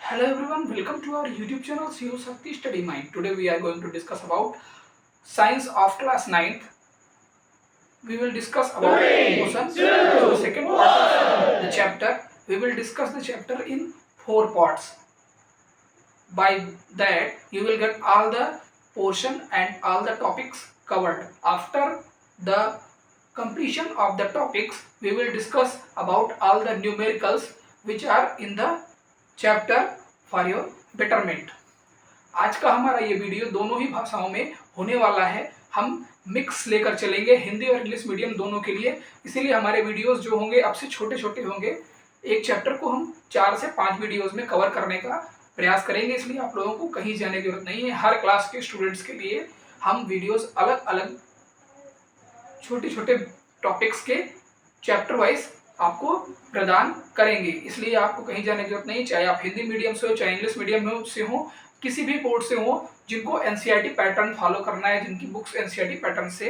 Hello everyone, welcome to our YouTube channel CEO Shakti Study Mind. Today we are going to discuss about science of class 9th. We will discuss about motion. The second part of the chapter. We will discuss the chapter in 4 parts. By that you will get all the portion and all the topics covered. After the completion of the topics, we will discuss about all the numericals which are in the chapter for your betterment. आज का हमारा ये video दोनों ही भाषाओं में होने वाला है। हम मिक्स लेकर चलेंगे, हिंदी और इंग्लिश मीडियम दोनों के लिए। इसीलिए हमारे वीडियोस जो होंगे अब से छोटे छोटे होंगे। एक चैप्टर को हम 4 से 5 वीडियोस में कवर करने का प्रयास करेंगे, इसलिए आप लोगों को कहीं जाने की जरूरत नहीं है। हर क्लास के स्टूडेंट्स के लिए हम वीडियोस अलग अलग छोटे छोटे टॉपिक्स के चैप्टर वाइज आपको प्रदान करेंगे, इसलिए आपको कहीं जाने की जरूरत नहीं। चाहे आप हिंदी मीडियम से हो, चाहे इंग्लिश मीडियम से हो, किसी भी बोर्ड से हो, जिनको एनसीईआरटी पैटर्न फॉलो करना है, जिनकी बुक्स एनसीईआरटी पैटर्न से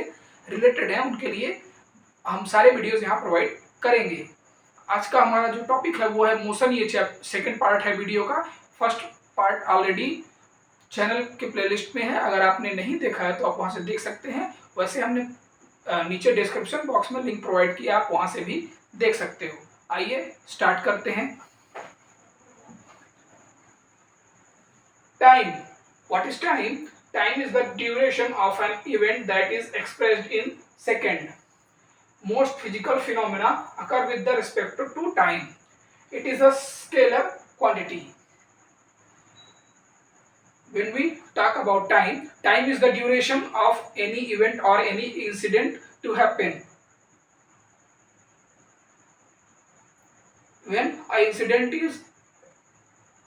रिलेटेड है, उनके लिए हम सारे वीडियोस यहाँ प्रोवाइड करेंगे। आज का हमारा जो टॉपिक है वो है मोशन। ये सेकेंड पार्ट है वीडियो का। फर्स्ट पार्ट ऑलरेडी चैनल के प्लेलिस्ट में है, अगर आपने नहीं देखा है तो आप वहाँ से देख सकते हैं। वैसे हमने नीचे डिस्क्रिप्शन बॉक्स में लिंक प्रोवाइड किया, आप वहाँ से भी देख सकते हो। आइए स्टार्ट करते हैं। Time, what is time? Time is the duration of an event that is expressed in second. Most physical phenomena occur with the respect to time. It is a scalar quantity. When we talk about time, time is the duration of any event or any incident to happen. When an incident is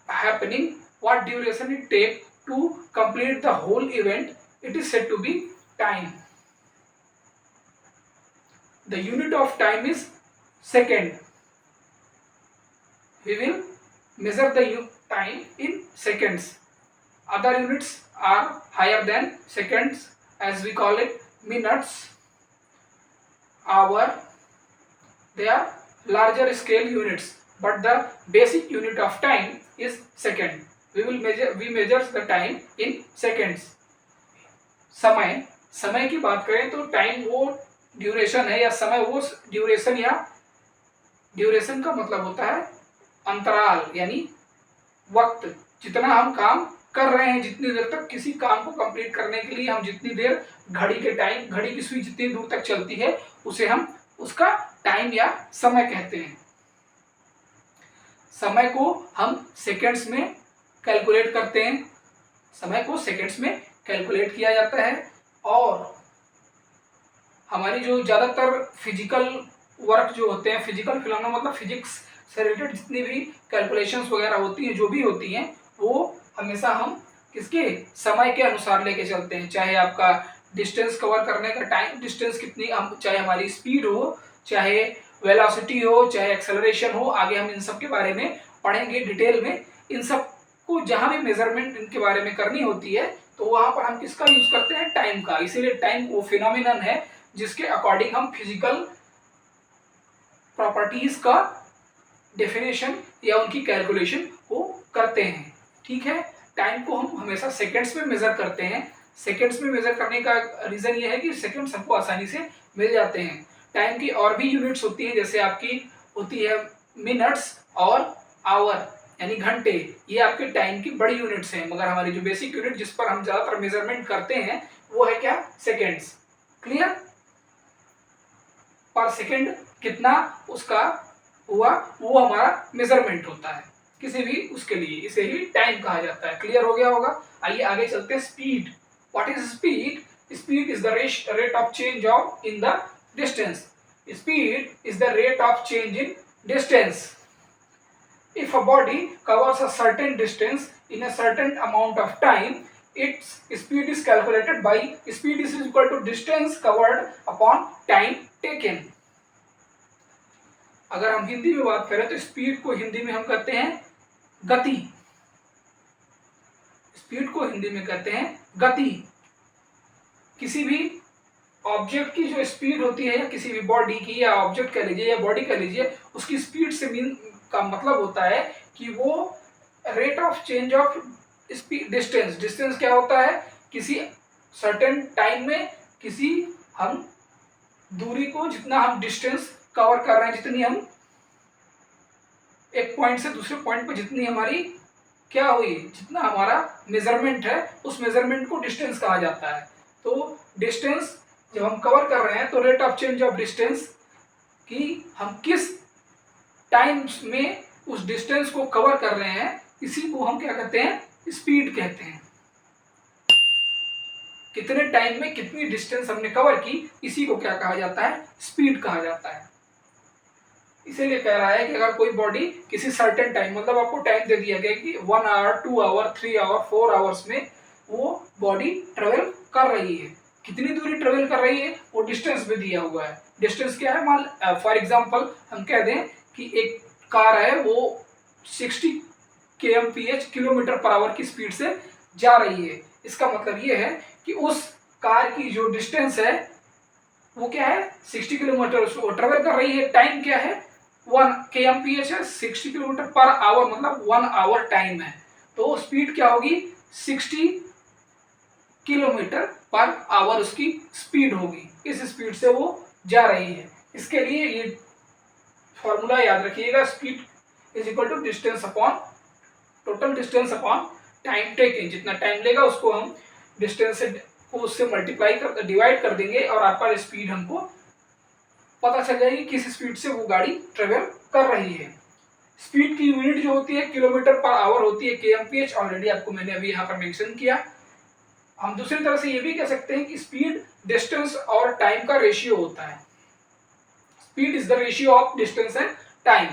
happening, what duration it take to complete the whole event, it is said to be time. The unit of time is second. We will measure the time in seconds. Other units are higher than seconds, as we call it minutes, hour. They are larger scale units, but the basic unit of time is second. We measure the time in seconds. समय, समय की बात करें तो time वो duration है, या समय वो ड्यूरेशन, या ड्यूरेशन का मतलब होता है अंतराल, यानी वक्त। जितना हम काम कर रहे हैं, जितनी देर तक किसी काम को कंप्लीट करने के लिए हम जितनी देर घड़ी की सुई जितनी दूर तक चलती है, उसे हम उसका टाइम या समय कहते हैं। समय को हम सेकंड्स में कैलकुलेट करते हैं। समय को सेकंड्स में कैलकुलेट किया जाता है, और हमारी जो ज़्यादातर फिजिकल वर्क जो होते हैं, फिजिकल फिनोमेना मतलब फिजिक्स से रिलेटेड जितनी भी कैलकुलेशंस वगैरह होती हैं, जो भी होती हैं, वो हमेशा हम किसके समय के अनुसार लेके चलते हैं। चाहे आपका डिस्टेंस कवर करने का टाइम, डिस्टेंस कितनी, चाहे हमारी स्पीड हो, चाहे वेलोसिटी हो, चाहे एक्सेलरेशन हो, आगे हम इन सब के बारे में पढ़ेंगे डिटेल में। इन सब को जहाँ भी मेजरमेंट इनके बारे में करनी होती है, तो वहाँ पर हम किसका यूज करते हैं? टाइम का। इसीलिए टाइम वो फिनोमिनन है जिसके अकॉर्डिंग हम फिजिकल प्रॉपर्टीज का डेफिनेशन या उनकी कैलकुलेशन को करते हैं। ठीक है, टाइम को हम हमेशा सेकंड्स में मेजर करते हैं। सेकंड्स में मेजर करने का रीजन ये है कि सेकंड्स हमको आसानी से मिल जाते हैं। टाइम की और भी यूनिट्स होती हैं, जैसे आपकी होती है मिनट्स और आवर, यानी घंटे। ये आपके टाइम की बड़ी यूनिट्स हैं, मगर हमारी जो बेसिक यूनिट जिस पर हम ज्यादातर मेजरमेंट करते हैं वो है क्या? सेकेंड्स। क्लियर? पर सेकेंड कितना उसका हुआ, वो हमारा मेजरमेंट होता है किसी भी उसके लिए, इसे ही टाइम कहा जाता है। क्लियर हो गया होगा? आइए आगे चलते हैं। Speed, what is speed? Speed is the rate of change of in the distance. Speed is the rate of change in distance. If a body covers a certain distance in a certain amount of time, its speed is calculated by speed is equal to distance covered upon time taken. अगर हम हिंदी में बात करें तो speed को हिंदी में हम कहते हैं गति। स्पीड को हिंदी में कहते हैं गति। किसी भी ऑब्जेक्ट की जो स्पीड होती है, या किसी भी बॉडी की, या ऑब्जेक्ट कह लीजिए या बॉडी कह लीजिए, उसकी स्पीड से मीन का मतलब होता है कि वो rate of change of speed distance, distance क्या होता है, किसी सर्टेन टाइम में किसी हम दूरी को, जितना हम डिस्टेंस कवर कर रहे हैं, जितनी हम एक पॉइंट से दूसरे पॉइंट पर जितनी हमारी क्या हुई, जितना हमारा मेजरमेंट है, उस मेजरमेंट को डिस्टेंस कहा जाता है। तो डिस्टेंस जब हम कवर कर रहे हैं तो rate of change of distance कि हम किस टाइम में उस डिस्टेंस को कवर कर रहे हैं, इसी को हम क्या कहते हैं, स्पीड कहते हैं। कितने टाइम में कितनी डिस्टेंस हमने कवर की, इसी को क्या कहा जाता है, स्पीड कहा जाता है। इसीलिए कह रहा है कि अगर कोई बॉडी किसी सर्टेन टाइम, मतलब आपको टाइम दे दिया गया कि 1 आवर 2 आवर 3 आवर 4 आवर्स में वो बॉडी ट्रेवल कर रही है, कितनी दूरी ट्रेवल कर रही है, वो डिस्टेंस भी दिया हुआ है। डिस्टेंस क्या है, मान फॉर एग्जांपल हम कह दें कि एक कार है वो 60 kmph किलोमीटर पर आवर की स्पीड से जा रही है। इसका मतलब ये है कि उस कार की जो डिस्टेंस है वो क्या है, 60 किलोमीटर वो ट्रेवल कर रही है। टाइम क्या है, 1 kmph है, 60 किलोमीटर पर आवर मतलब 1 आवर टाइम है। तो स्पीड क्या होगी, 60 किलोमीटर पर आवर उसकी स्पीड होगी, इस स्पीड से वो जा रही है। इसके लिए ये फॉर्मूला याद रखिएगा, speed is equal to distance upon total distance upon time taken. जितना टाइम लेगा उसको हम डिस्टेंस से उससे मल्टीप्लाई कर डिवाइड कर देंगे और आपका स्पीड हमको पता चल जाएगी किस स्पीड से वो गाड़ी ट्रेवल कर रही है। स्पीड की यूनिट जो होती है किलोमीटर पर आवर होती है, kmph, ऑलरेडी आपको मैंने अभी यहाँ पर मेंशन किया। हम दूसरी तरह से ये भी कह सकते हैं कि स्पीड डिस्टेंस और टाइम का रेशियो होता है। Speed is the ratio of distance and time.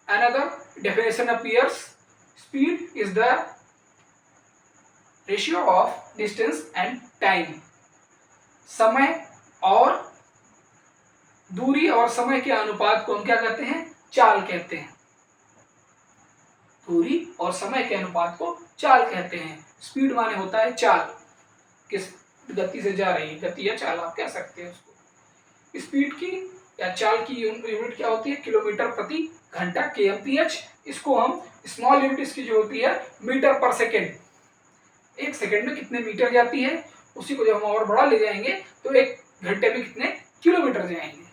Another definition appears, speed is the ratio of distance and time. समय और दूरी और समय के अनुपात को हम क्या कहते हैं, चाल कहते हैं। दूरी और समय के अनुपात को चाल कहते हैं। स्पीड माने होता है चाल, किस गति से जा रही है, गति या चाल आप कह सकते हैं उसको। स्पीड की या चाल की यूनिट क्या होती है, किलोमीटर प्रति घंटा, kmph। इसको हम स्मॉल यूनिट इसकी जो होती है मीटर पर सेकेंड, एक सेकेंड में कितने मीटर जाती है, उसी को जब हम और बढ़ा ले जाएंगे तो एक घंटे में कितने किलोमीटर जाएंगे।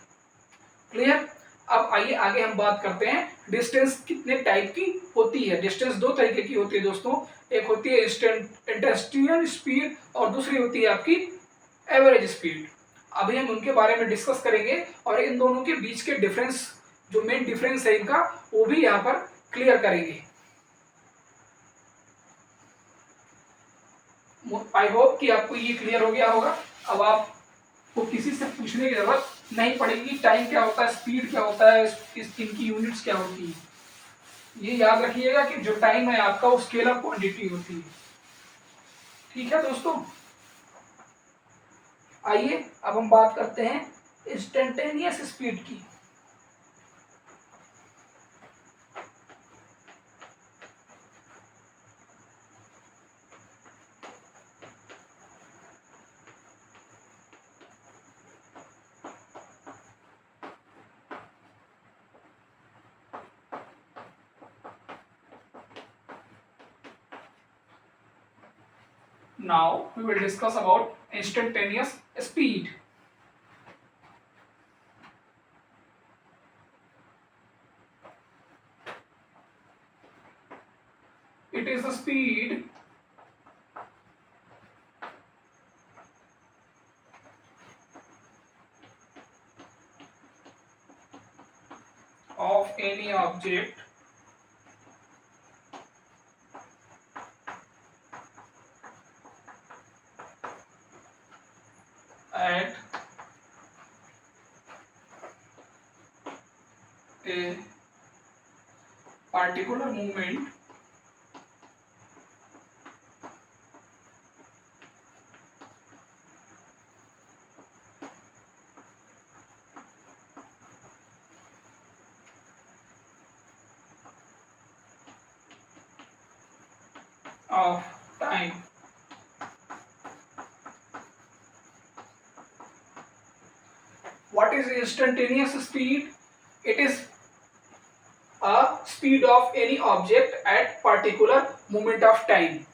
क्लियर। अब आइए आगे हम बात करते हैं डिस्टेंस कितने टाइप की होती है। डिस्टेंस दो तरीके की होती है दोस्तों, एक होती है इंस्टेंटेनियस स्पीड और दूसरी होती है आपकी एवरेज स्पीड। अभी हम उनके बारे में डिस्कस करेंगे और इन दोनों के बीच के डिफरेंस, जो मेन डिफरेंस है इनका, वो भी यहाँ पर क्लियर करेंगे। आई होप कि आपको ये क्लियर हो गया होगा। अब आपको किसी से पूछने की जरूरत नहीं पड़ेगी टाइम क्या होता है, स्पीड क्या होता है, इनकी यूनिट्स क्या होती है। ये याद रखिएगा कि जो टाइम है आपका वो स्केलर क्वांटिटी होती है। ठीक है दोस्तों, आइए अब हम बात करते हैं इंस्टेंटेनियस स्पीड की। Now we will discuss about instantaneous speed. It is the speed of any object at a particular moment of time. What is instantaneous speed? It is a speed of any object at particular moment of time.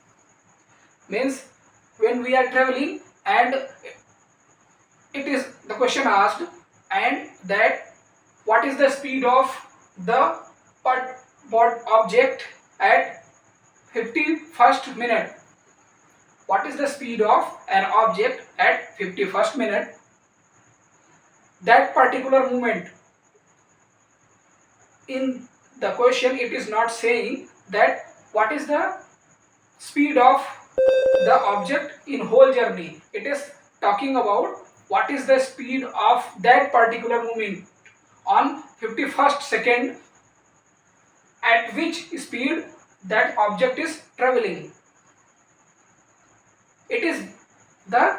Means when we are traveling and it is the question asked, and that what is the speed of the object at 51st minute. What is the speed of an object at 51st minute? That particular moment. In the question it is not saying that what is the speed of the object in whole journey. It is talking about what is the speed of that particular moment on 51st second, at which speed that object is traveling. It is the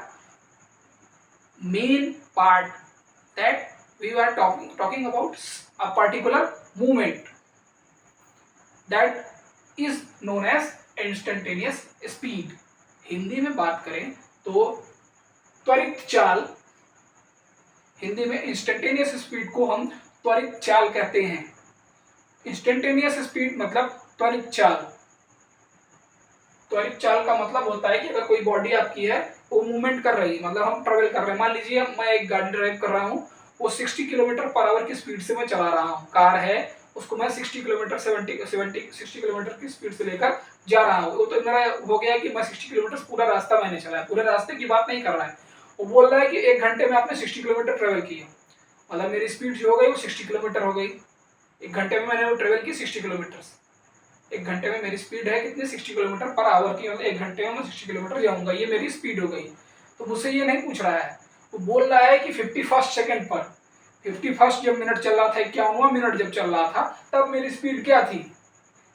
main part that we were talking about a particular movement that is known as instantaneous speed. Hindi में बात करें तो त्वरित चाल, हिंदी में instantaneous speed को हम त्वरित चाल कहते हैं। इंस्टेंटेनियस स्पीड मतलब त्वरित चाल। त्वरित चाल का मतलब होता है कि अगर कोई बॉडी आपकी है वो मूवमेंट कर रही है, मतलब हम ट्रेवल कर रहे हैं। मान लीजिए मैं एक गाड़ी ड्राइव कर रहा हूँ, वो 60 किलोमीटर पर आवर की स्पीड से मैं चला रहा हूँ। कार है, उसको मैं 60 किलोमीटर 60 किलोमीटर की स्पीड से लेकर जा रहा हूँ। वो तो मेरा हो गया कि मैं 60 किलोमीटर पूरा रास्ता मैंने चलाया। पूरे रास्ते की बात नहीं कर रहा है, वो बोल रहा है कि 1 घंटे में आपने 60 किलोमीटर ट्रेवल किया, मतलब मेरी स्पीड जो हो गई वो 60 किलोमीटर हो गई। 1 घंटे में मैंने वो ट्रेवल की 60 किलोमीटर। 1 घंटे में मेरी स्पीड है कितनी, 60 किलोमीटर पर आवर की, मतलब 1 घंटे में मैं 60 किलोमीटर जाऊंगा, ये मेरी स्पीड हो गई। तो मुझसे ये नहीं पूछ रहा है, वो बोल रहा है कि 51st सेकंड पर, 51st जब मिनट चल रहा था, 51वां मिनट जब चल रहा था, तब मेरी स्पीड क्या थी।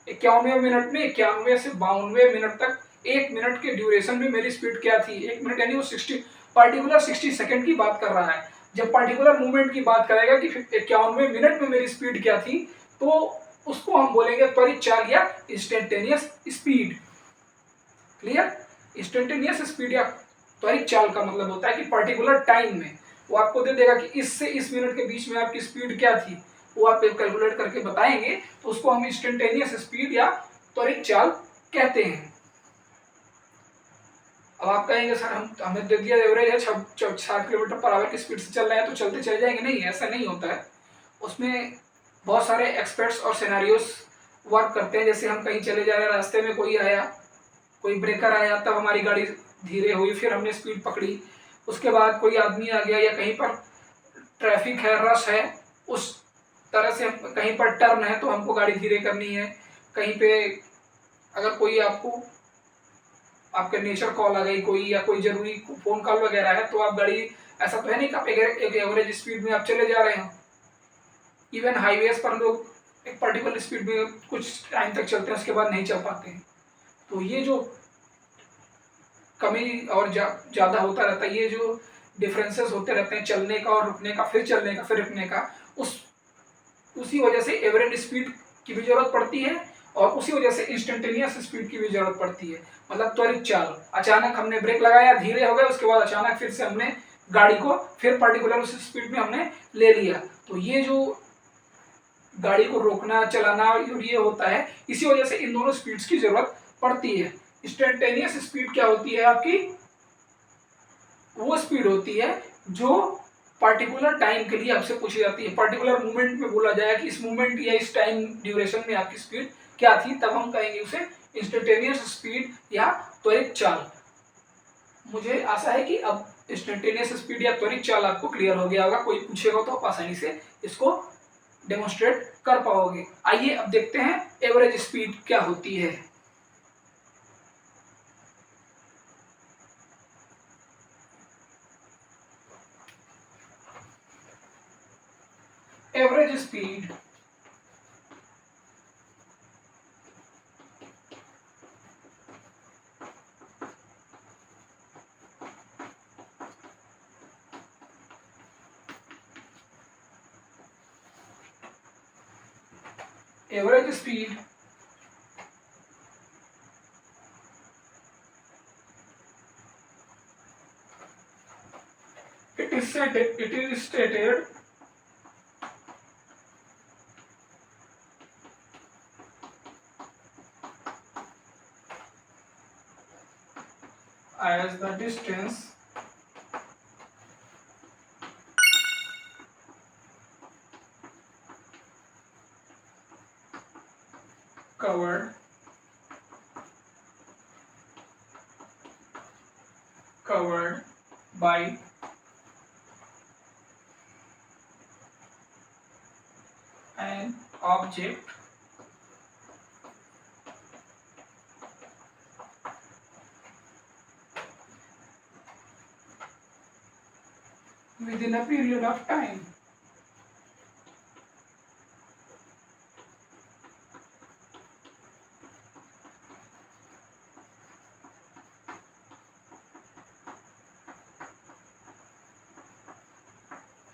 51वें मिनट में 91 से 52वें मिनट तक 1 मिनट के ड्यूरेशन में मेरी स्पीड क्या थी। 1 मिनट यानी वो 60 पार्टिकुलर 60 सेकंड की बात कर रहा है। जब पार्टिकुलर मूवमेंट की बात करेगा कि 51वें मिनट में मेरी स्पीड क्या थी, तो उसको हम बोलेंगे त्वरित चाल या instantaneous speed. Clear? Instantaneous speed या त्वरित चाल का मतलब होता है कि पर्टिकुलर टाइम में वो आपको दे देगा कि इस से इस मिनट के बीच में आपकी स्पीड क्या थी, वो आप कैलकुलेट करके बताएंगे, तो उसको हम इंस्टेंटेनियस स्पीड या त्वरित चाल कहते हैं। अब आप कहेंगे सर हमें दे दिया एवरेज है 60 किलोमीटर पर आवर की स्पीड से चल रहे हैं तो चलते चले जाएंगे। नहीं, ऐसा नहीं होता है। उसमें बहुत सारे एक्सपर्ट्स और सिनेरियोस वर्क करते हैं। जैसे हम कहीं चले जा रहे हैं, रास्ते में कोई आया, कोई ब्रेकर आया, तब हमारी गाड़ी धीरे हुई, फिर हमने स्पीड पकड़ी। उसके बाद कोई आदमी आ गया, या कहीं पर ट्रैफिक है, रश है, उस तरह से कहीं पर टर्न है तो हमको गाड़ी धीरे करनी है। कहीं पे अगर कोई आपके नेचर कॉल आ गई कोई, या कोई जरूरी फोन कॉल वगैरह है, तो आप गाड़ी, ऐसा तो है नहीं कि आप एक एवरेज स्पीड में आप चले जा रहे हो। इवन हाईवेज पर लोग एक पर्टिकुलर स्पीड में कुछ टाइम तक चलते हैं, उसके बाद नहीं चल पाते हैं। तो ये जो कमी और ज़्यादा होता रहता है, ये जो डिफरेंसेस होते रहते हैं चलने का और रुकने का, फिर चलने का, फिर रुकने का, उसी वजह से एवरेज स्पीड की भी जरूरत पड़ती है, और उसी वजह से इंस्टेंटेनियस स्पीड की भी जरूरत पड़ती है। मतलब त्वरित चाल, अचानक हमने ब्रेक लगाया, धीरे हो गए, उसके बाद अचानक फिर से हमने गाड़ी को फिर पर्टिकुलर उस स्पीड में हमने ले लिया। तो ये जो गाड़ी को रोकना, चलाना, और ये होता है, इसी वजह से इन दोनों स्पीड्स की जरूरत पड़ती है। इंस्टेंटेनियस स्पीड क्या होती है आपकी, वो स्पीड होती है जो पर्टिकुलर टाइम के लिए आपसे पूछी जाती है। पर्टिकुलर मूवमेंट में बोला जाए कि इस मूवमेंट या इस टाइम ड्यूरेशन में आपकी स्पीड क्या थी, तब हम कहेंगे उसे इंस्टेंटेनियस स्पीड या त्वरित चाल। मुझे आशा है कि अब इंस्टेंटेनियस स्पीड या त्वरित चाल आपको क्लियर हो गया होगा। कोई पूछेगा तो आप आसानी से इसको डेमोन्स्ट्रेट कर पाओगे। आइए अब देखते हैं एवरेज स्पीड क्या होती है। Average speed average speed it is stated as the distance covered by an object within a period of time.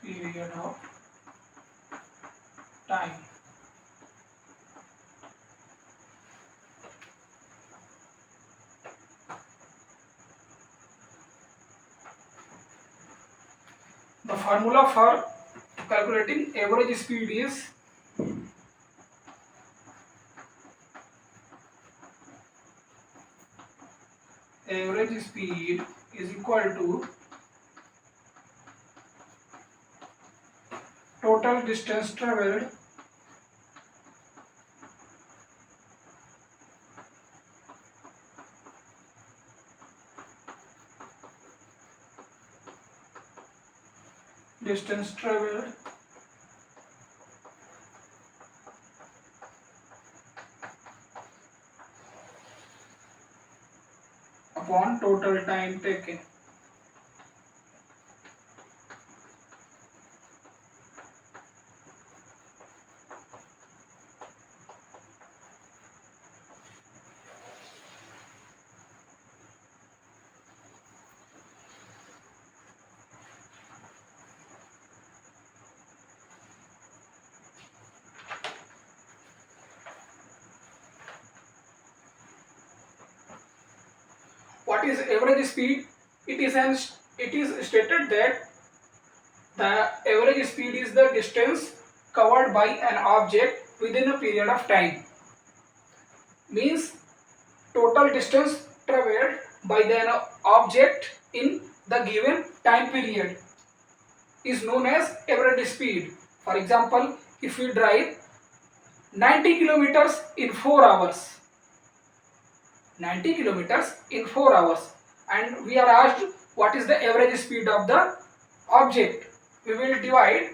Period of time. The formula for calculating average speed is average speed is equal to total distance traveled upon total time taken. What is average speed? It is stated that the average speed is the distance covered by an object within a period of time. Means total distance traveled by an object in the given time period is known as average speed. For example, if we drive 90 kilometers in 4 hours, 90 kilometers in 4 hours, and we are asked what is the average speed of the object, we will divide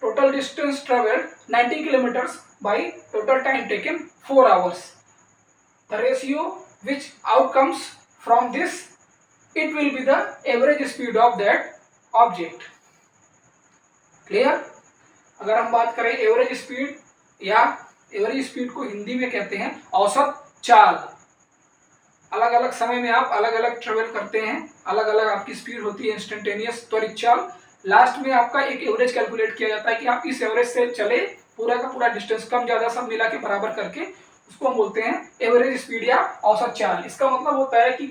total distance traveled 90 kilometers by total time taken 4 hours. The ratio which outcomes from this, it will be the average speed of that object. Clear? अगर हम बात करें average speed, या average speed को हिंदी में कहते हैं औसत चाल। अलग अलग समय में आप अलग अलग ट्रेवल करते हैं, अलग अलग आपकी स्पीड होती है, इंस्टेंटेनियस त्वरित चाल। लास्ट में आपका एक एवरेज कैलकुलेट किया जाता है कि आप इस एवरेज से चले, पूरा का पूरा डिस्टेंस कम ज्यादा सब मिला के बराबर करके, उसको हम बोलते हैं एवरेज स्पीड या औसत चाल। इसका मतलब होता है कि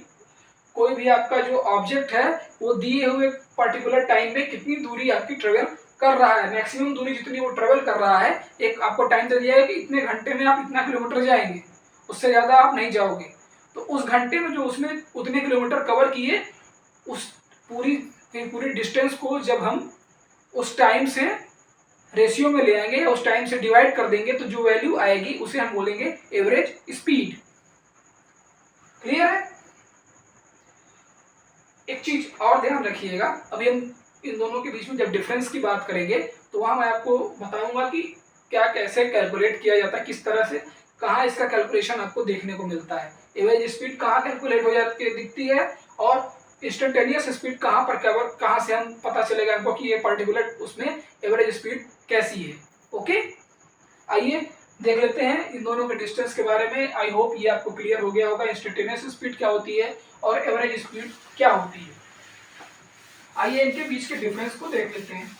कोई भी आपका जो ऑब्जेक्ट है वो दिए हुए पर्टिकुलर टाइम में कितनी दूरी आपकी ट्रेवल कर रहा है, मैक्सिमम दूरी जितनी वो ट्रेवल कर रहा है। एक आपको टाइम दे दिया है कि इतने घंटे में आप इतना किलोमीटर जाएंगे, उससे ज्यादा आप नहीं जाओगे। तो उस घंटे में जो उसने उतने किलोमीटर कवर किए, उस पूरी डिस्टेंस को जब हम उस टाइम से रेशियो में ले आएंगे, उस टाइम से डिवाइड कर देंगे, तो जो वैल्यू आएगी उसे हम बोलेंगे एवरेज स्पीड। क्लियर है? एक चीज और ध्यान रखिएगा, अभी हम इन दोनों के बीच में जब डिफरेंस की बात करेंगे तो वहां मैं आपको बताऊंगा कि क्या कैसे कैलकुलेट किया जाता है, किस तरह से, कहाँ इसका कैलकुलेशन आपको देखने को मिलता है। एवरेज स्पीड कहाँ कैलकुलेट हो जाती है, दिखती है, और इंस्टेंटेनियस स्पीड कहाँ पर कहाँ से हम पता चलेगा हमको कि ये पर्टिकुलर उसमें एवरेज स्पीड कैसी है। ओके, आइए देख लेते हैं इन दोनों के डिस्टेंस के बारे में। आई होप ये आपको क्लियर हो गया होगा, इंस्टेंटेनियस स्पीड क्या होती है और एवरेज स्पीड क्या होती है। आइए इनके बीच के डिफरेंस को देख लेते हैं।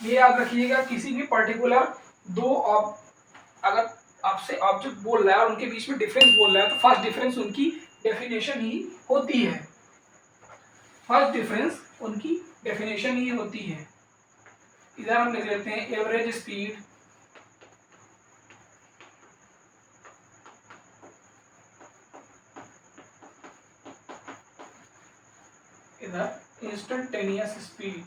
ये याद रखिएगा, किसी भी पर्टिकुलर अगर आपसे ऑब्जेक्ट बोल रहा है और उनके बीच में डिफरेंस बोल रहा है, तो फर्स्ट डिफरेंस उनकी डेफिनेशन ही होती है। फर्स्ट डिफरेंस उनकी डेफिनेशन ही होती है। इधर हम लिख लेते हैं एवरेज स्पीड इधर इंस्टेंटेनियस स्पीड,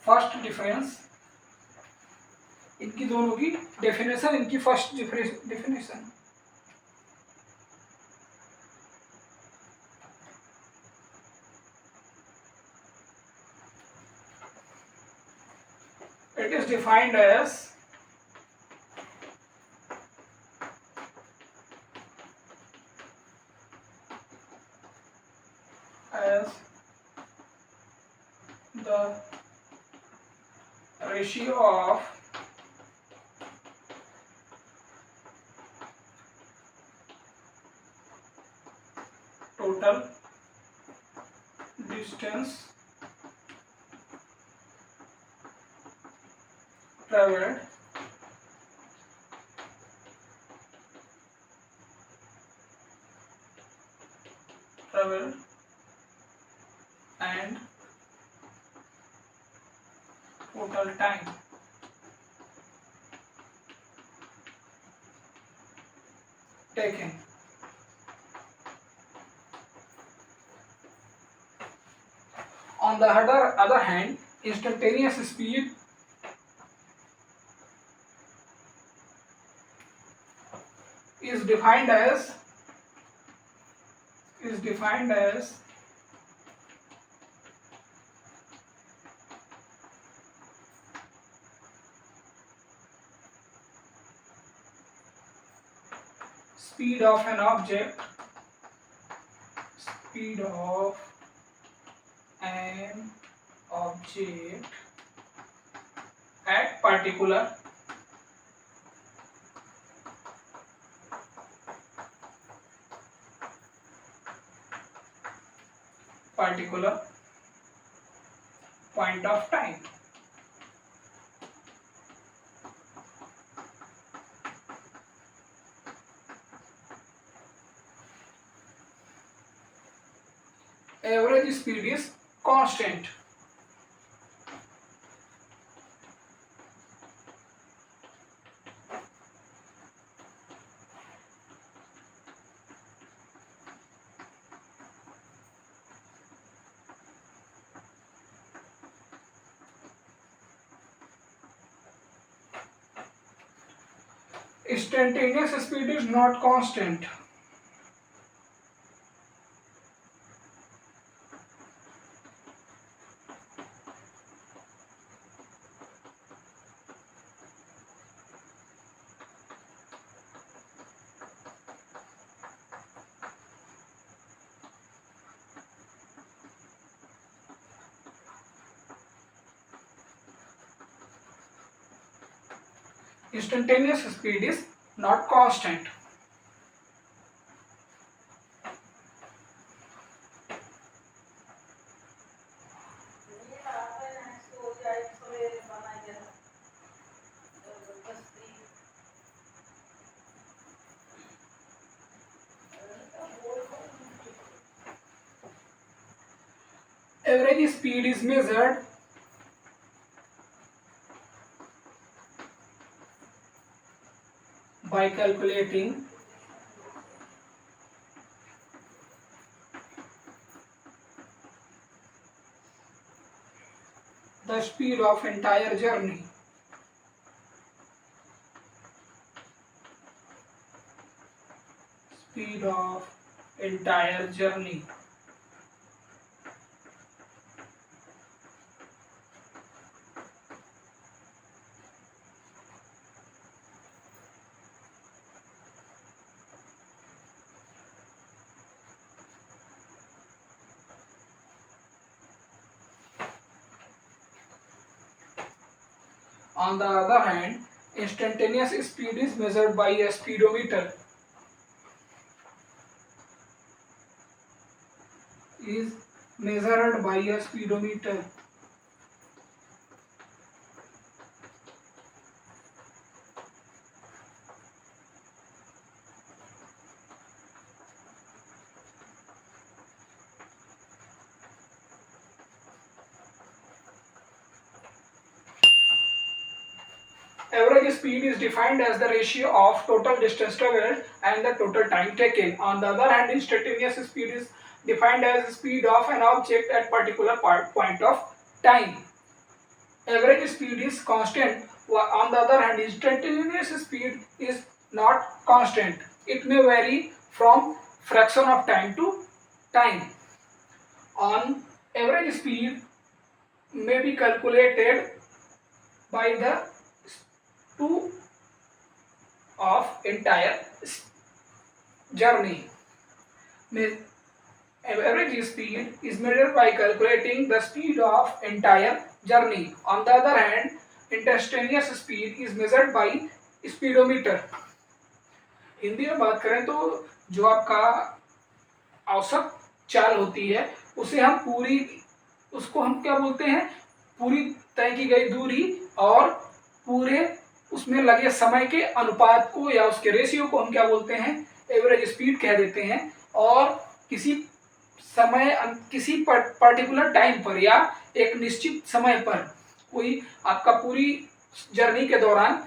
फर्स्ट डिफरेंस इनकी दोनों की डेफिनेशन, इनकी first definition it is defined as the ratio of total distance traveled and total time taken. On the other hand, instantaneous speed is defined as speed of an object at particular point of time. Average speed is constant. Instantaneous speed is not constant. Instantaneous speed is not constant. Average speed is measured by calculating the speed of entire journey. Speed of entire journey. On the other hand, instantaneous speed is measured by a speedometer. Is measured by a speedometer. Average speed is defined as the ratio of total distance traveled and the total time taken. On the other hand, instantaneous speed is defined as the speed of an object at particular point of time. Average speed is constant. On the other hand, instantaneous speed is not constant. It may vary from fraction of time to time. On average speed may be calculated by the 2 of entire journey. Average speed is measured by calculating the speed of entire journey. On the other hand, instantaneous speed is measured by speedometer. Hindi में बात करें तो जो आपका औसत चाल होती है उसको हम क्या बोलते हैं, पूरी तय की गई दूरी और पूरे उसमें लगे समय के अनुपात को या उसके रेशियो को हम क्या बोलते हैं, एवरेज स्पीड कह देते हैं। और किसी पर्टिकुलर टाइम पर या एक निश्चित समय पर कोई आपका पूरी जर्नी के दौरान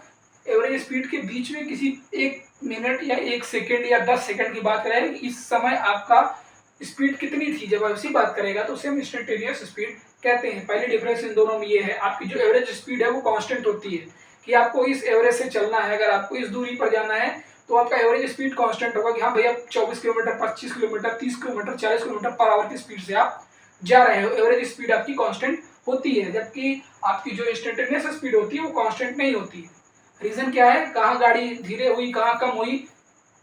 एवरेज स्पीड के बीच में किसी 1 मिनट या 1 सेकेंड या 10 सेकेंड की बात करें, इस समय आपका स्पीड कितनी थी, जब ऐसी बात करेगा तो उसे हम इंस्टेंटेनियस स्पीड कहते हैं। पहली डिफरेंस इन दोनों में ये है, आपकी जो एवरेज स्पीड है वो कांस्टेंट होती है कि आपको इस एवरेज से चलना है, अगर आपको इस दूरी पर जाना है तो आपका एवरेज स्पीड कांस्टेंट होगा कि हाँ भैया 24 kilometre, 25 kilometre, 30 kilometre, 40 kilometre per hour की स्पीड से आप जा रहे हो, एवरेज स्पीड आपकी कांस्टेंट होती है। जबकि आपकी जो इंस्टेंटेनियस स्पीड होती है वो कांस्टेंट नहीं होती है। रीजन क्या है, कहाँ गाड़ी धीरे हुई, कहाँ कम हुई,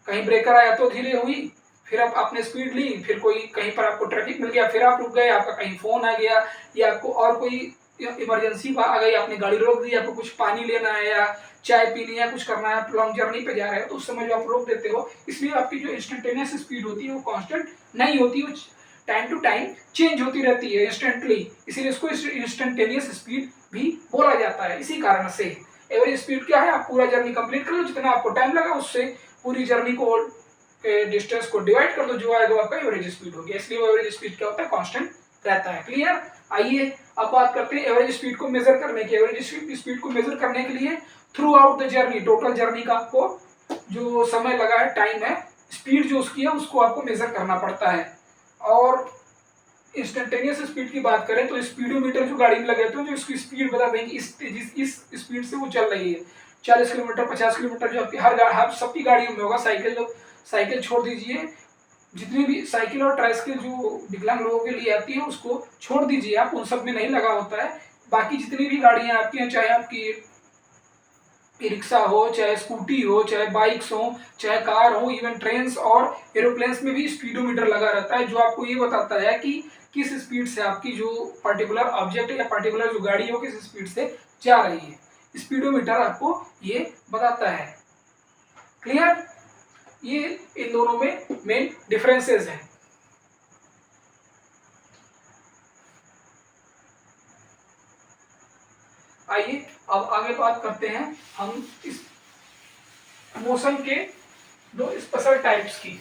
कहीं ब्रेकर आया तो धीरे हुई, फिर आप आपने स्पीड ली, फिर कोई कहीं पर आपको ट्रैफिक मिल गया, फिर आप रुक गए, आपका कहीं फोन आ गया या आपको और कोई इमरजेंसी आ गई, आपने गाड़ी रोक दी, आपको कुछ पानी लेना है या चाय पीनी है, कुछ करना है, लॉन्ग जर्नी पे जा रहे हो तो उस समय जो आप रोक देते हो, इसलिए आपकी जो इंस्टेंटेनियस स्पीड होती है वो कांस्टेंट नहीं होती, वो टाइम टू टाइम चेंज होती रहती है इंस्टेंटली, इसीलिए इसको इंस्टेंटेनियस स्पीड भी बोला जाता है। इसी कारण से एवरेज स्पीड क्या है, आप पूरा जर्नी कंप्लीट कर लो, जितना आपको टाइम लगा उससे पूरी जर्नी को डिस्टेंस को डिवाइड कर दो, जो आएगा आपका एवरेज स्पीड हो गया, इसलिए वो एवरेज स्पीड क्या होता है, कांस्टेंट रहता है। क्लियर। आइए अब बात करते हैं एवरेज स्पीड को मेजर करने की। एवरेज स्पीड को मेजर करने के लिए through out the journey, total journey का आपको जो समय लगा है, टाइम है, स्पीड जो उसकी है उसको आपको मेजर करना पड़ता है। और इंस्टेंटेनियस स्पीड की बात करें तो स्पीडोमीटर जो गाड़ी में लगे होते हैं जो इसकी स्पीड बता देंगे इस स्पीड से वो चल रही है, 40 किलोमीटर, 50 किलोमीटर, जो आपकी हर सबकी गाड़ियों में होगा। साइकिल छोड़ दीजिए, जितनी भी साइकिल और ट्राइसाइकिल जो विकलांग लोगों के लिए आती है उसको छोड़ दीजिए आप, उन सब में नहीं लगा होता है। बाकी जितनी भी गाड़ियां आपकी हैं, चाहे आपकी रिक्शा हो, चाहे स्कूटी हो, चाहे बाइक्स हो, चाहे कार हो, इवन ट्रेन्स और एरोप्लेन्स में भी स्पीडोमीटर लगा रहता है, जो आपको ये बताता है कि किस स्पीड से आपकी जो पर्टिकुलर ऑब्जेक्ट या पर्टिकुलर जो गाड़ी है वो किस स्पीड से जा रही है। स्पीडोमीटर आपको ये बताता है। क्लियर। ये इन दोनों में मेन डिफरेंसेस हैं। आइए अब आगे बात करते हैं हम इस मोशन के दो स्पेशल टाइप्स की।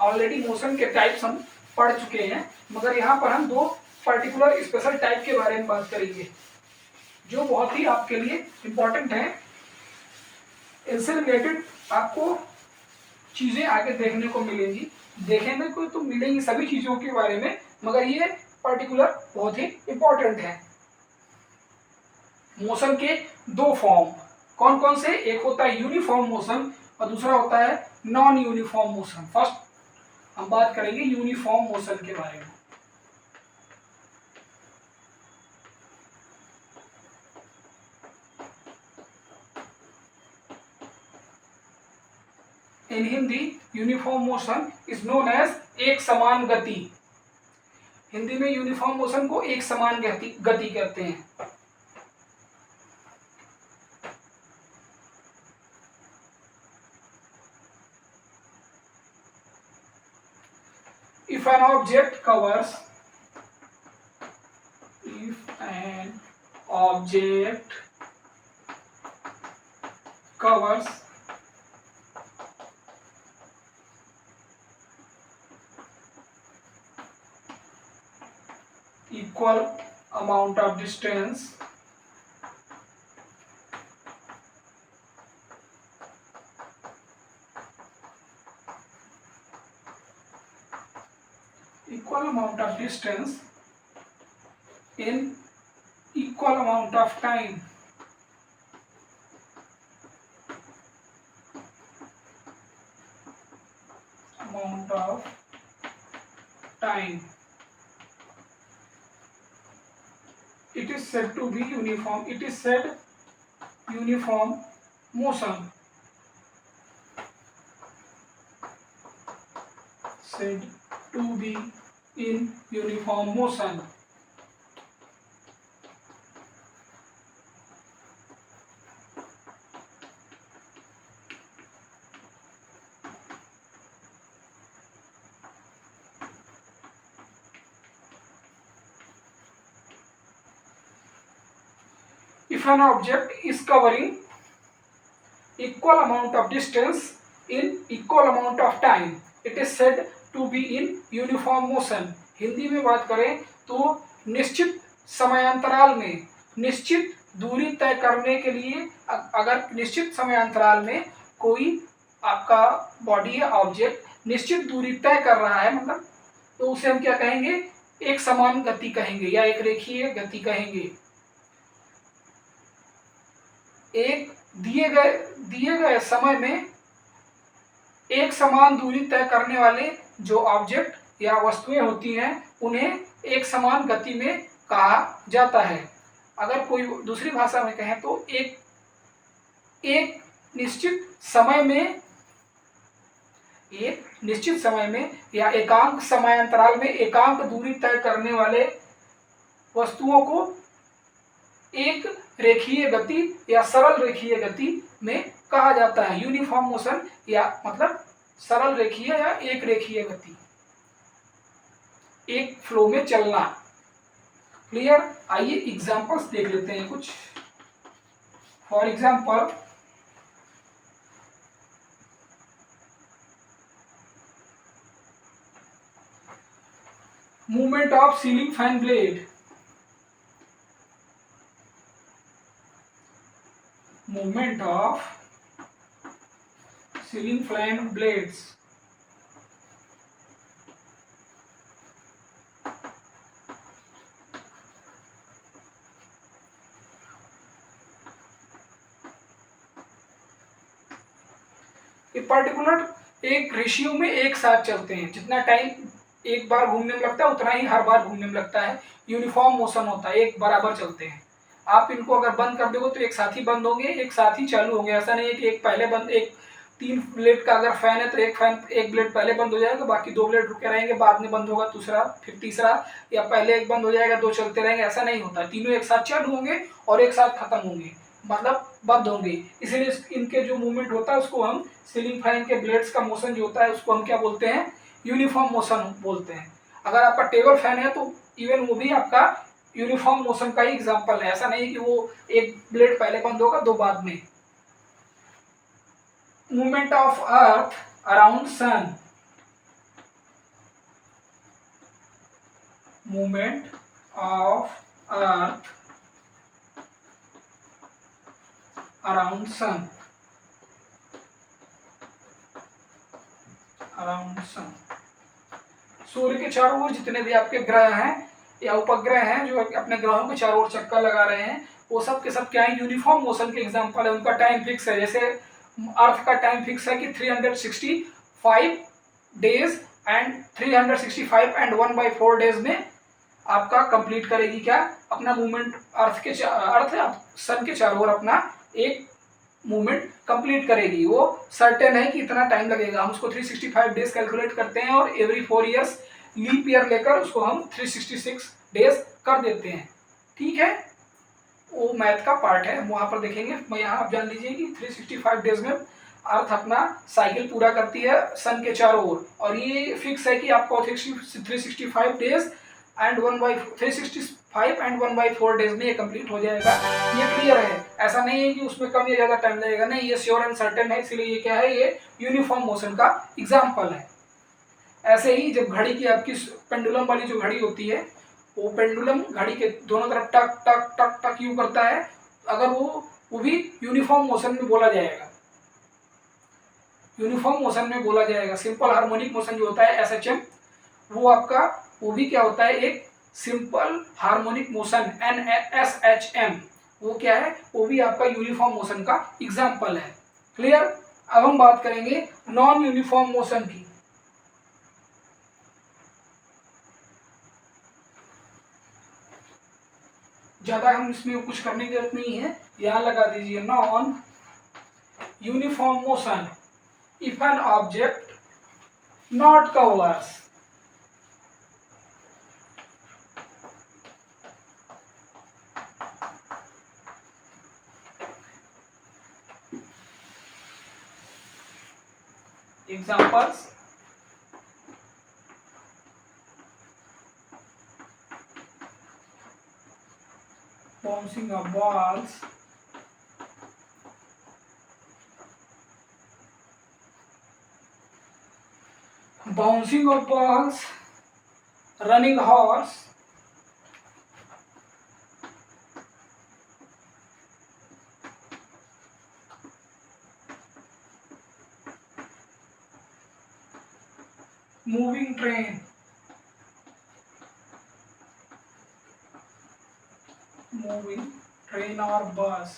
ऑलरेडी मोशन के टाइप्स हम पढ़ चुके हैं, मगर यहाँ पर हम दो पर्टिकुलर स्पेशल टाइप के बारे में बात करेंगे जो बहुत ही आपके लिए इंपॉर्टेंट है। इनसे रिलेटेड आपको चीजें आगे देखने को मिलेंगी, देखने को तो मिलेंगी सभी चीजों के बारे में, मगर ये पर्टिकुलर बहुत ही इंपॉर्टेंट है। मोशन के दो फॉर्म कौन कौन से, एक होता है यूनिफॉर्म मोशन और दूसरा होता है नॉन यूनिफॉर्म मोशन। फर्स्ट हम बात करेंगे यूनिफॉर्म मोशन के बारे में। In Hindi uniform motion is known as एक समान गति। हिंदी में यूनिफॉर्म मोशन को एक समान गति कहते हैं। If an object covers equal amount of distance equal amount of distance in equal amount of time. Amount of time. It is said to be uniform. It is said uniform motion. Said to be in uniform motion. If an object is covering equal amount of distance in equal amount of time, it is said to be in uniform motion. Hindi में बात करें तो निश्चित समयांतराल में निश्चित दूरी तय करने के लिए अगर निश्चित समयांतराल में कोई आपका बॉडी या ऑब्जेक्ट निश्चित दूरी तय कर रहा है, मतलब तो उसे हम क्या कहेंगे, एक समान गति कहेंगे या एक रेखीय गति कहेंगे। एक दिए गए समय में एक समान दूरी तय करने वाले जो ऑब्जेक्ट या वस्तुएं होती हैं उन्हें एक समान गति में कहा जाता है। अगर कोई दूसरी भाषा में कहें तो एक निश्चित समय में या एकांक समयांतराल में एकांक दूरी तय करने वाले वस्तुओं को एक रेखीय गति या सरल रेखीय गति में कहा जाता है। यूनिफॉर्म मोशन या मतलब सरल रेखीय या एक रेखीय गति, एक फ्लो में चलना। क्लियर? आइए एग्जांपल्स देख लेते हैं कुछ। For example, movement of ceiling fan blade. Movement of ceiling fan blades. ये पर्टिकुलर एक रेशियो में एक साथ चलते हैं। जितना टाइम एक बार घूमने में लगता है उतना ही हर बार घूमने में लगता है। यूनिफॉर्म मोशन होता है, एक बराबर चलते हैं। आप इनको अगर बंद कर दोगे तो एक साथ ही बंद होंगे, एक साथ ही चालू होंगे। ऐसा नहीं है कि एक पहले बंद, एक 3 ब्लेड का अगर फैन है तो एक ब्लेड पहले बंद हो जाएगा, बाकी 2 ब्लेड रुके रहेंगे, बाद में बंद होगा दूसरा, फिर तीसरा, या पहले एक बंद हो जाएगा, 2 चलते रहेंगे। ऐसा नहीं होता, तीनों एक साथ चालू होंगे और एक साथ खत्म होंगे, मतलब बंद होंगे। इसलिए इनके जो मूवमेंट होता है उसको हम सीलिंग फैन के ब्लेड्स का मोशन जो होता है उसको हम क्या बोलते हैं, यूनिफॉर्म मोशन बोलते हैं। अगर आपका टेबल फैन है तो इवन वो भी आपका यूनिफॉर्म मोशन का ही एग्जांपल है। ऐसा नहीं कि वो एक ब्लेड पहले बंद होगा 2 बाद में। Movement of earth around sun. Movement of earth around sun. Around sun, सूर्य के चारों ओर जितने भी आपके ग्रह हैं या उपग्रह हैं जो अपने ग्रहों के चारों ओर चक्कर लगा रहे हैं, वो सब के सब क्या है, यूनिफॉर्म मोशन के एग्जांपल है। उनका टाइम फिक्स है। जैसे अर्थ का टाइम फिक्स है कि 365 डेज एंड 365 एंड 1/4 डेज में आपका कंप्लीट करेगी क्या, अपना मूवमेंट। अर्थ सन के चारों ओर अपना एक मूवमेंट कंप्लीट करेगी। वो सर्टेन है कि इतना टाइम लगेगा। हम उसको 365 डेज कैलकुलेट करते हैं और एवरी 4 ईयर्स लीप ईयर लेकर उसको हम 366 डेज कर देते हैं। ठीक है, वो मैथ का पार्ट है, वहां पर देखेंगे। मैं यहाँ आप जान लीजिए कि 365 डेज में अर्थ अपना साइकिल पूरा करती है सन के चारों ओर, और ये फिक्स है कि आपको 365 डेज एंड 365 एंड 1/4 डेज में ये कंप्लीट हो जाएगा। ये क्लियर है। ऐसा नहीं है कि उसमें कम या ज्यादा टाइम लगेगा, नहीं, ये श्योर एंड सर्टेन है। इसलिए ये क्या है, ये यूनिफॉर्म मोशन का एग्जाम्पल है। ऐसे ही जब घड़ी की आपकी पेंडुलम वाली जो घड़ी होती है, वो पेंडुलम घड़ी के दोनों तरफ टक टक टक टक यूं करता है, अगर वो भी यूनिफॉर्म मोशन में बोला जाएगा। यूनिफॉर्म मोशन में बोला जाएगा। सिंपल हार्मोनिक मोशन जो होता है SHM, वो आपका वो भी क्या होता है, एक सिंपल हार्मोनिक मोशन NSHM, वो क्या है, वो भी आपका यूनिफॉर्म मोशन का एग्जाम्पल है। क्लियर। अब हम बात करेंगे नॉन यूनिफॉर्म मोशन की। ज्यादा हम इसमें कुछ करने की जरूरत नहीं है, यहां लगा दीजिए non uniform motion if an object not covers examples bouncing of balls, bouncing of balls, running horse, moving train, moving train और बस,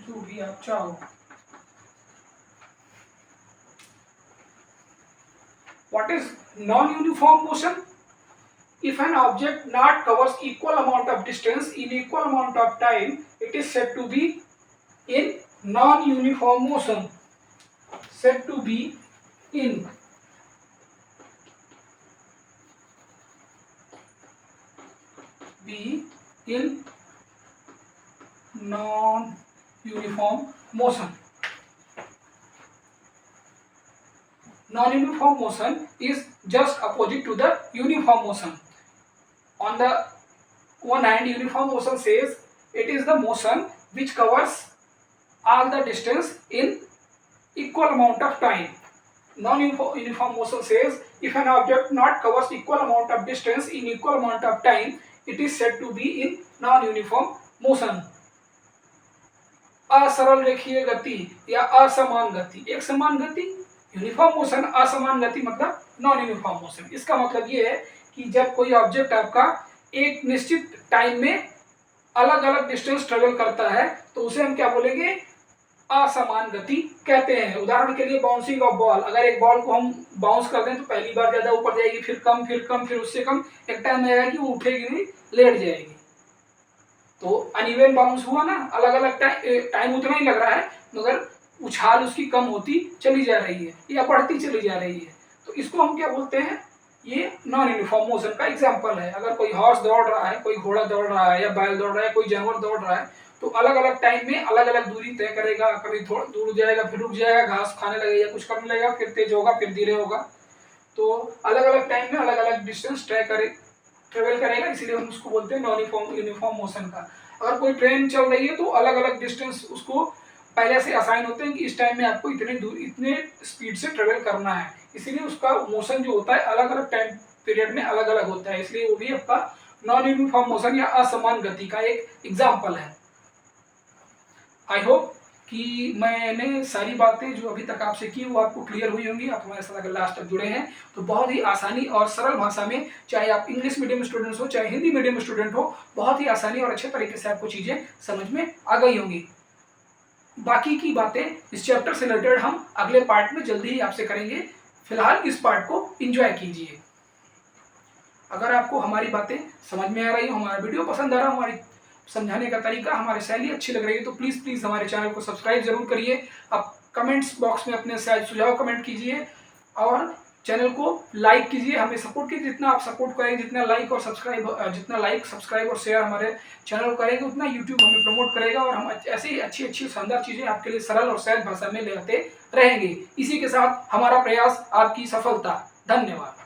जो भी आप चाहो। What is non-uniform motion? If an object not covers equal amount of distance in equal amount of time, it is said to be in non-uniform motion. Said to be in non-uniform motion. Non-uniform motion is just opposite to the uniform motion. On the one hand, uniform motion says it is the motion which covers all the distance in equal amount of time. Non-uniform motion says if an object not covers equal amount of distance in equal amount of time, it is said to be in non-uniform motion. असरल रेखीय गति या असमान गति, एक समान गति uniform motion, असमान गति मतलब नॉन यूनिफॉर्म मोशन। इसका मतलब ये है कि जब कोई ऑब्जेक्ट आपका एक निश्चित टाइम में अलग अलग डिस्टेंस ट्रेवल करता है तो उसे हम क्या बोलेंगे, असमान गति कहते हैं। उदाहरण के लिए बाउंसिंग ऑफ बॉल, अगर एक बॉल को हम बाउंस कर दें तो पहली बार ज्यादा ऊपर जाएगी, फिर कम, फिर कम, फिर उससे कम, एक टाइम आएगा कि वो उठेगी नहीं, लेट जाएगी। तो अनइवन बाउंस हुआ ना, अलग अलग टाइम उतना ही लग रहा है मगर उछाल उसकी कम होती चली जा रही है या बढ़ती चली जा रही है, तो इसको हम क्या बोलते हैं, ये नॉन यूनिफॉर्म मोशन का एग्जांपल है। अगर कोई हॉर्स दौड़ रहा है, कोई घोड़ा दौड़ रहा है या बैल दौड़ रहा है, कोई जानवर दौड़ रहा है तो अलग अलग टाइम में अलग अलग दूरी तय करेगा, कभी थोड़ा दूर जाएगा फिर रुक जाएगा, घास खाने लगेगा, कुछ करने लगेगा, फिर तेज होगा, फिर धीरे होगा। तो अलग अलग टाइम में अलग अलग डिस्टेंस ट्रेवल करेगा, इसीलिए हम उसको बोलते हैं नॉन यूनिफॉर्म मोशन का। अगर कोई ट्रेन चल रही है तो अलग अलग डिस्टेंस उसको पहले से असाइन होते हैं कि इस टाइम में आपको इतने दूर इतने स्पीड से ट्रेवल करना है, इसीलिए उसका मोशन जो होता है अलग अलग टाइम पीरियड में अलग अलग होता है, इसलिए वो भी आपका नॉन यूनिफॉर्म मोशन या असमान गति का एक एग्जाम्पल है। आई होप कि मैंने सारी बातें जो अभी तक आपसे की वो आपको क्लियर हुई होंगी। आप हमारे साथ अगर लास्ट तक जुड़े हैं तो बहुत ही आसानी और सरल भाषा में, चाहे आप इंग्लिश मीडियम स्टूडेंट्स हो चाहे हिंदी मीडियम स्टूडेंट हो, बहुत ही आसानी और अच्छे तरीके से आपको चीज़ें समझ में आ गई होंगी। बाकी की बातें इस चैप्टर से रिलेटेड हम अगले पार्ट में जल्दी ही आपसे करेंगे। फिलहाल इस पार्ट को एंजॉय कीजिए। अगर आपको हमारी बातें समझ में आ रही हो, हमारा वीडियो पसंद आ रहा, हमारी समझाने का तरीका, हमारी शैली अच्छी लग रही है तो प्लीज़ हमारे चैनल को सब्सक्राइब जरूर करिए। आप कमेंट्स बॉक्स में अपने सुझाव कमेंट कीजिए और चैनल को लाइक कीजिए, हमें सपोर्ट कीजिए। जितना आप सपोर्ट करेंगे, जितना लाइक सब्सक्राइब और शेयर हमारे चैनल को करेंगे, उतना यूट्यूब हमें प्रमोट करेगा और हम ऐसे ही अच्छी शानदार चीज़ें आपके लिए सरल और सहज भाषा में ले आते रहेंगे। इसी के साथ हमारा प्रयास आपकी सफलता। धन्यवाद।